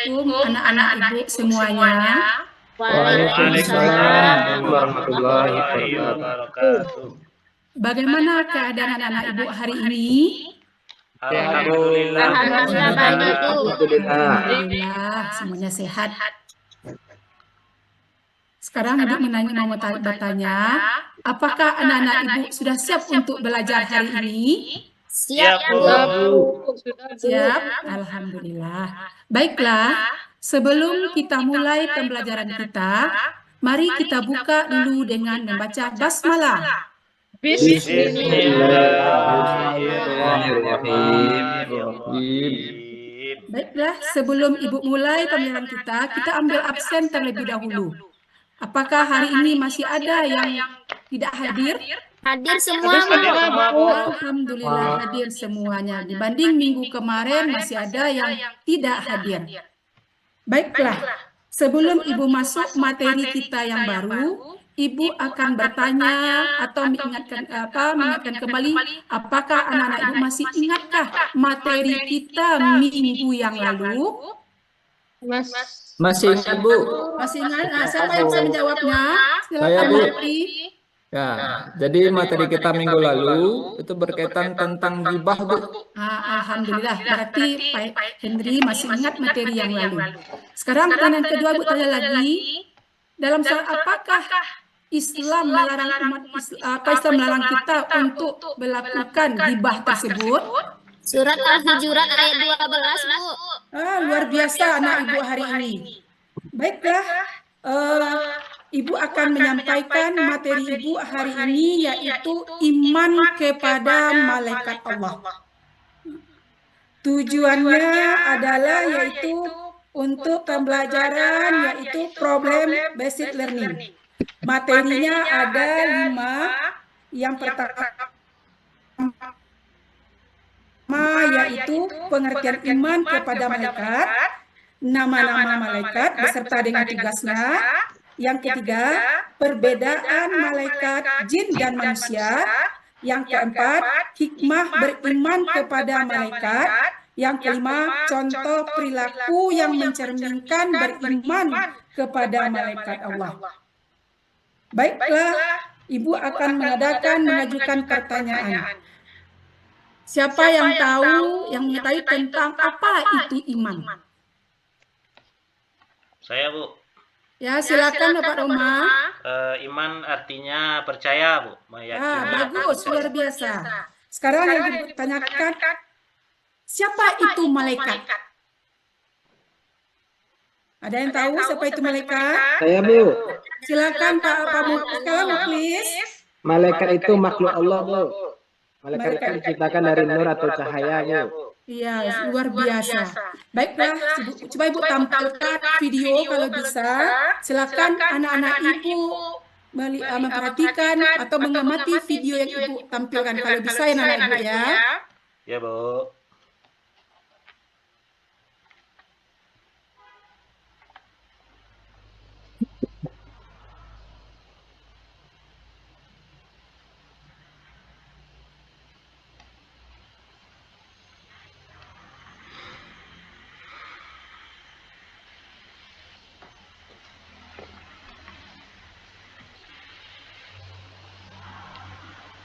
anak-anak Ibu semuanya. Waalaikumsalam warahmatullahi wabarakatuh. Bagaimana keadaan anak-anak Ibu hari ini? Alhamdulillah. Alhamdulillah, semuanya sehat. Sekarang Ibu mau bertanya, apakah anak-anak Ibu sudah siap untuk belajar hari ini? Siap, Bu. Siap, alhamdulillah. Baiklah, sebelum kita mulai pembelajaran kita, mari kita buka dulu dengan membaca basmalah. Bismillahirrahmanirrahim. Baiklah, sebelum Ibu mulai pembelajaran kita ambil absen terlebih dahulu. Apakah hari ini masih ada yang tidak hadir? Hadir semua, Bu. Alhamdulillah hadir semuanya. Dibanding minggu kemarin masih ada yang tidak hadir. Baiklah, sebelum Ibu masuk materi kita yang baru, Ibu akan bertanya atau mengingatkan kembali, apakah anak-anak Ibu masih ingatkah materi kita minggu yang lalu? Masih ingat, Bu? Masih ingat? Nah, siapa yang bisa menjawabnya? Saya, Bu. Melati. Ya, jadi materi kita minggu lalu itu berkaitan tentang gibah, Bu. Alhamdulillah, berarti Pak Henry masih ingat materi yang lalu. Sekarang pertanyaan kedua, Bu, tanya lagi. Dalam soal apakah Islam melarang Islam melarang kita untuk melakukan gibah tersebut? Surat Al-Hujurat ayat 12, Bu. Luar biasa anak Ibu hari ini. Baiklah, Ibu akan menyampaikan materi Ibu hari ini, yaitu iman kepada malaikat Allah. Tujuannya adalah yaitu untuk pembelajaran, yaitu problem basic learning. Materinya ada 5. Yang pertama yaitu pengertian iman kepada malaikat, nama-nama malaikat beserta dengan tugasnya. Yang ketiga, perbedaan malaikat jin dan manusia. Yang keempat, hikmah beriman kepada malaikat. Yang kelima, contoh perilaku yang mencerminkan beriman kepada malaikat Allah. Baiklah, Ibu akan mengajukan pertanyaan. Siapa yang mengetahui tentang apa itu iman? Saya, Bu. Ya, silakan Bapak Roma. Iman artinya percaya, Bu. Bagus, luar biasa. Sekarang yang ditanyakan, siapa itu malaikat? Ada yang tahu siapa itu malaikat? Saya, Bu. Silakan Pak Muklis. Malaikat itu makhluk Allah, Bu. Malaikat itu diciptakan dari nur atau cahaya, Bu. Iya, luar biasa. Baiklah, coba Ibu tampilkan video kalau bisa. Silakan anak-anak Ibu memperhatikan atau mengamati video yang Ibu tampilkan kalau bisa ya anak-anak Ibu ya. Ya, Bu.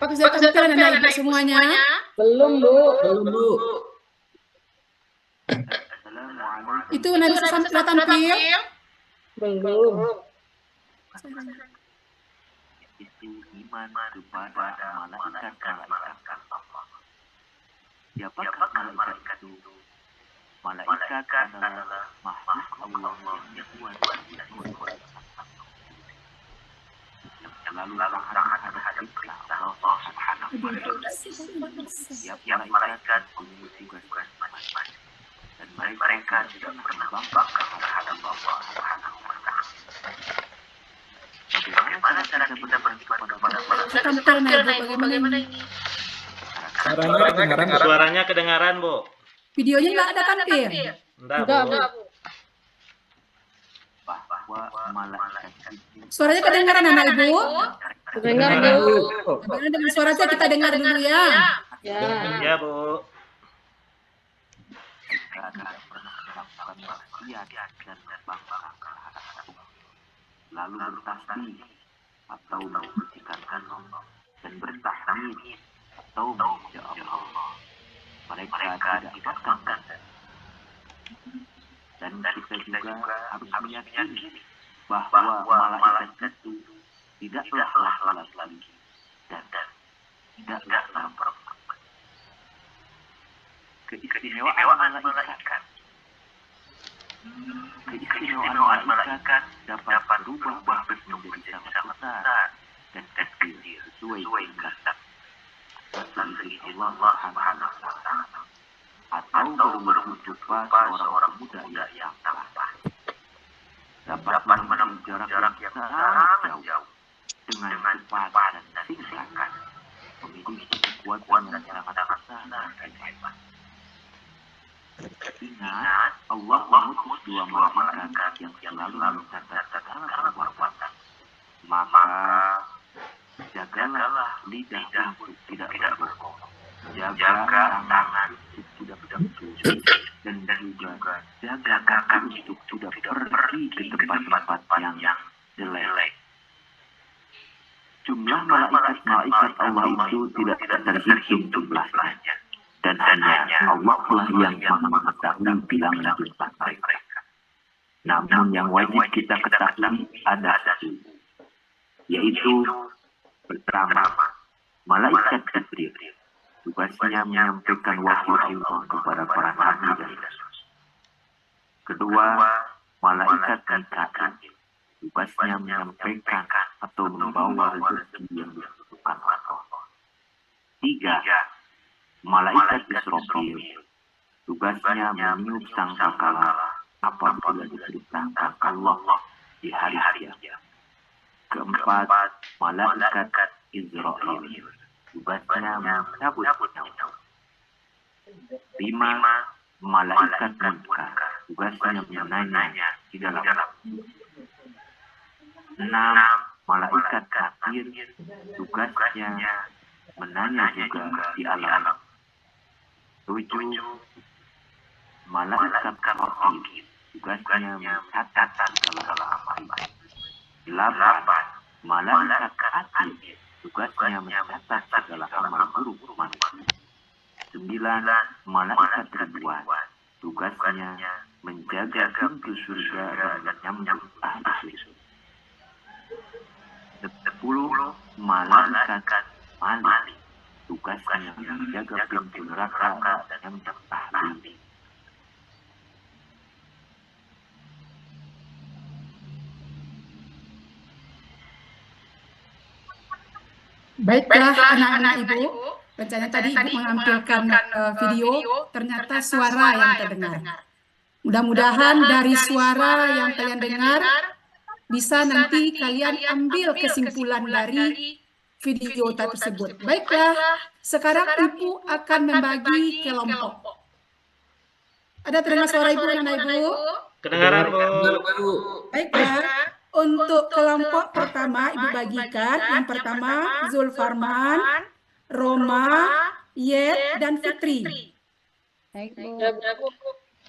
Apakah sudah tampil anak Ibu semuanya? Belum, Bu. Belum, Bu. Itu nanti sudah tampil? Belum. Itu iman kepada malaikat Allah. Siapakah malaikat itu? Malaikat adalah makhluk Allah yang kuat dan kuat. Selalu taat terhadap perintah Allah Subhanahu wa Ta'ala. Setiap malaikat memiliki tugas masing-masing dan mereka tidak pernah membangkang terhadap Allah Subhanahu wa Ta'ala. Bagaimana cara kita beriman kepada malaikat? Bagaimana ini? Suaranya kedengaran, Bu. Videonya nggak ada tampil? Enggak, Bu. Bahwa malaikat itu Suaranya kedengaran anak Ibu? Dengar, Bu. Bagaimana dengan suara saya kita dengar dulu ya? Ya, Bu. tidak pernah melakukan berwasiat dan berbangga terhadap Allah, lalu bertasbih atau membersihkan dan bertahmid atau memuja Allah, mereka tidak akan dan kita juga harus meyakini bahwa malaikat itu tidaklah laki-laki dan tidaklah perempuan. Keistimewaan malaikat dapat berubah bentuk menjadi sangat besar dan kecil sesuai kehendak Allah Subhanahu wa Ta'ala, atau berwujud seorang pemuda yang tampan, dapat menempuh jarak yang sangat jauh dengan cepat dan signifikan, memiliki kekuatan yang sangat besar dan hebat. Ingat, Allah mengutus 2 malaikat yang selalu mencatat segala perbuatan. Maka jagalah lidah untuk tidak berbohong, jaga tangan untuk tidak berdosa, dan juga jaga kaki untuk tidak pergi ke tempat-tempat yang jelek. Jumlah malaikat Allah itu tidak terhitung jumlahnya, dan hanya Allah lah yang mengetahui bilangan jumlah mereka. Namun yang wajib kita ketahui ada satu, yaitu pertama, malaikat Jibril tugasnya menyampaikan wahyu Allah kepada para nabi dan rasul. Kedua, malaikat Mikail tugasnya menyampaikan atau membawa rezeki yang ditentukan Allah. Tiga, malaikat Israfil tugasnya meniup sangkakala apabila diperintahkan Allah di hari kiamat. Keempat, malaikat Israel tugasnya mencabut nyawa. 5, malaikat Munkar tugasnya menanya di dalam. 6, malaikat Kafir tugasnya menanya juga di alam. 7, malaikat Raqib tugasnya mencatat segala amal. 8, malaikat Atid tugasnya mencatat segala amal buruk manusia. 9, malaikat Ridwan tugasnya menjaga pintu surga dan menyambut ahli surga. 10, malaikat Malik tugasnya menjaga pintu neraka dan menyambut ahli. Baiklah anak-anak Ibu, rencana tadi Ibu menampilkan video, ternyata suara yang terdengar. Mudah-mudahan dari suara yang kalian dengar, bisa nanti kalian ambil kesimpulan dari video tersebut. Baiklah, sekarang Ibu akan membagi kelompok. Ada terdengar suara Ibu, anak-anak Ibu? Kedengaran, Bu. Baiklah. Untuk kelompok pertama Ibu bagikan, yang pertama Zulfarman, Roma, Yet, dan Fitri.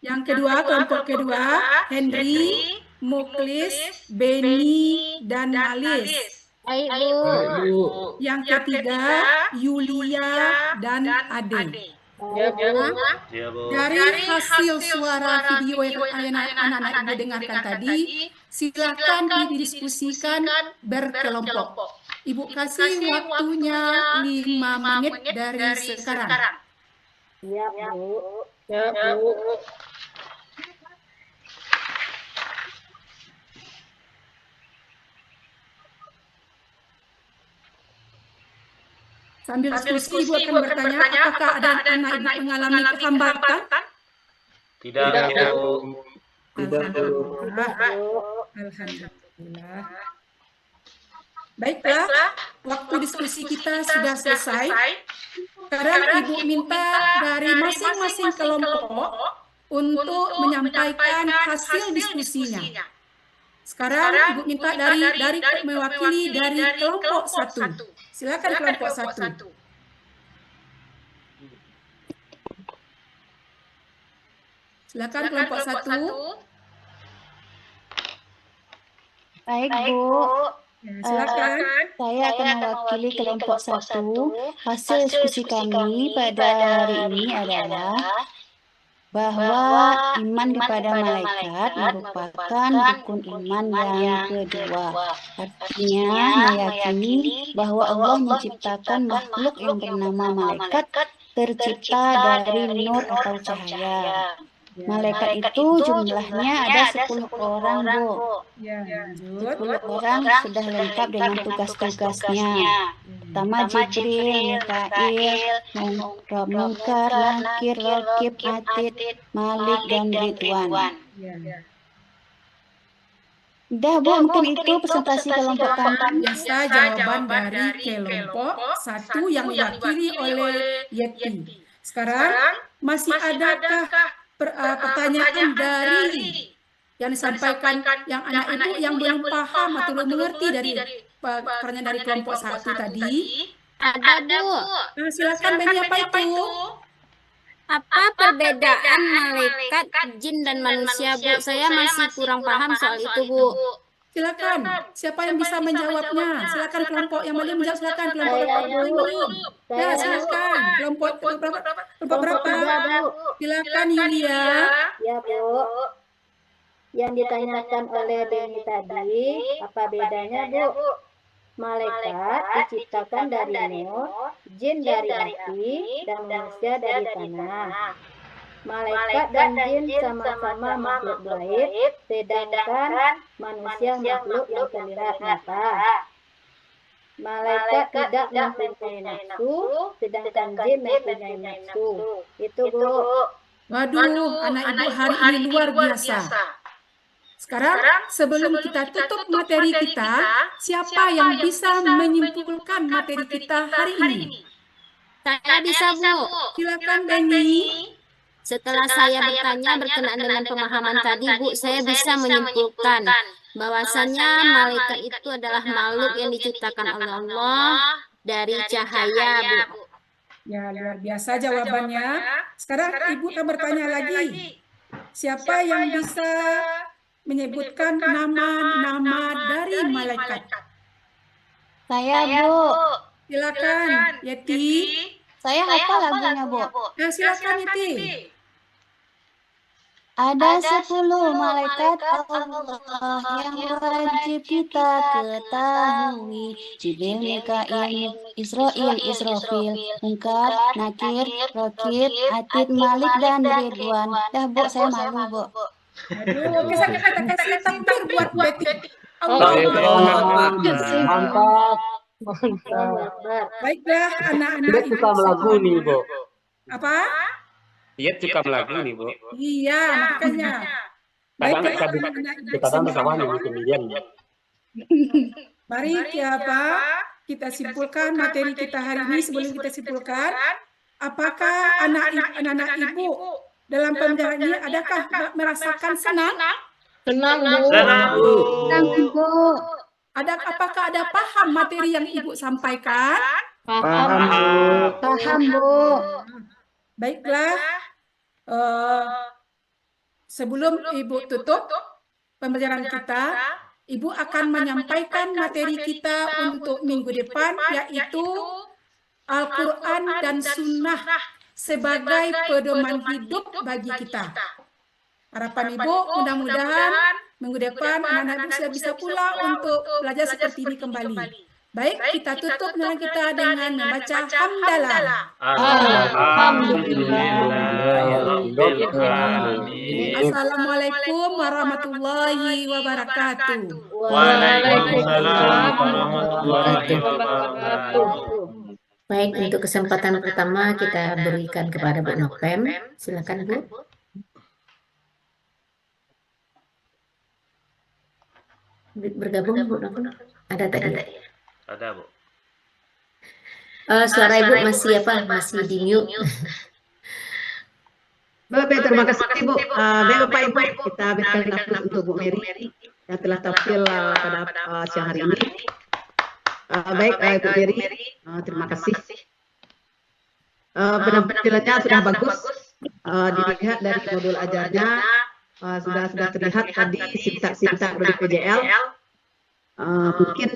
Yang kedua, kelompok kedua, Henry, Muklis, Beni, dan Malis. Yang ketiga, Yulia, dan Ade. Dari hasil suara video yang anak-anak Ibu dengarkan tadi, silakan didiskusikan berkelompok. Ibu kasih waktunya 5 menit dari sekarang. Ya, Bu. Sambil diskusi, Ibu akan bertanya, apakah ada anak Ibu mengalami hambatan? Tidak, Bu. Alhamdulillah. Baiklah, waktu diskusi kita sudah selesai. Sekarang Ibu minta dari masing-masing kelompok untuk menyampaikan hasil diskusinya. Sekarang Ibu minta dari mewakili dari kelompok 1. Silakan kelompok 1. Silakan kelompok 1. Baik, Bu. Ya, silakan. Saya akan mewakili kelompok 1. Hasil diskusi kami pada hari ini adalah bahwa iman kepada malaikat merupakan rukun iman yang kedua. Artinya, meyakini bahwa Allah menciptakan makhluk yang bernama malaikat tercipta dari nur atau cahaya. Malaikat itu jumlahnya ada 10 orang, Bu. Ya, lanjut. 10 orang sudah lengkap dengan tugas-tugasnya. Pertama Jibril, Mikail, Munkar, Nakir, Rakib, Atid, Malik, dan Ridwan. Ya. Udah, Bu, mungkin itu presentasi kelompok kami. Bisa jawaban dari kelompok 1 yang diwakili oleh Yeti. Sekarang masih adakah pertanyaan dari yang disampaikan yang anak ibu yang belum paham atau belum mengerti dari pertanyaan dari kelompok 1 tadi? Ada, Bu. Nah, silakan Beni, apa itu? Apa perbedaan malaikat, jin, dan manusia, Bu? Saya masih kurang paham soal itu, Bu. Silakan. Siapa yang bisa menjawabnya? Silakan kelompok yang belum menjawab, silakan kelompok belum. Ya, silakan. Kelompok berapa? Silakan Yulia. Ya, Bu. Yang ditanyakan oleh Beni tadi, apa bedanya, Bu? Malaikat diciptakan dari nur, jin dari api, dan manusia dari tanah. Malaikat dan jin sama-sama makhluk gaib, sedangkan manusia makhluk yang terlihat mata. Malaikat tidak mempunyai nafsu, sedangkan jin mempunyai nafsu. Itu, Bu. Waduh, anak ibu hari ini luar biasa. Sekarang, sebelum kita tutup materi kita, siapa yang bisa menyimpulkan materi kita hari ini? Saya bisa, Bu. Silakan Beni. Setelah saya bertanya berkenaan dengan pemahaman tadi, Bu, saya bisa menyimpulkan bahwasannya malaikat itu adalah makhluk yang diciptakan oleh Allah dari cahaya, Bu. Ya, luar biasa jawabannya. Sekarang ibu akan bertanya lagi. Siapa yang bisa menyebutkan nama-nama dari malaikat? Saya, Bu. Silakan, Yeti. Saya hafal lagunya, Bu. Nah, silakan Yeti. Ada 10 malaikat Allah yang wajib kita ketahui. Jibril, Mikail, Israfil, Munkar, Nakir, Rakib, Atid, Malik, dan Ridwan. Dah, Bu, saya malu, Bu. Aduh, bisa kita kasih takbir buat Betty. Mantap. Baiklah, anak-anak Dia suka melagu nih, Bu. Apa? Dia suka melagu nih, Bu. Iya, makanya. Baiklah, anak-anak Kadang bersama nih, kemudian. Mari kita simpulkan materi kita hari ini. Sebelum kita simpulkan, apakah anak-anak ibu dalam pembelajaran ini adakah merasakan senang? Senang, Bu. Senang, Bu. Apakah ada paham materi yang ibu sampaikan? Paham, Bu. Baiklah, sebelum ibu tutup pembelajaran kita, ibu akan menyampaikan materi kita untuk minggu depan, yaitu Al-Quran dan Sunnah sebagai pedoman hidup bagi kita. Harapan ibu mudah-mudahan minggu depan anak-anak ibu sudah bisa pula untuk belajar seperti ini kembali. Baik, kita tutup dengan kita dengan membaca hamdalah. Assalamualaikum warahmatullahi wabarakatuh. Waalaikumsalam warahmatullahi wabarakatuh. Baik, untuk kesempatan pertama kita berikan kepada Bu Nopem. Silakan, Bu. Bergabung, Bu Nopem. Ada tadi. Ada, Bu. Suara Ibu masih masih di mute. Baik, terima kasih, Bu. Bapak Ibu, kita berikan aplaus untuk Bu Mary yang telah tampil pada siang hari ini. Baik, Ibu Mary, terima kasih. Penampilannya sudah bagus. Dilihat dari modul ajarnya sudah terlihat tadi sintak dari PJL. mungkin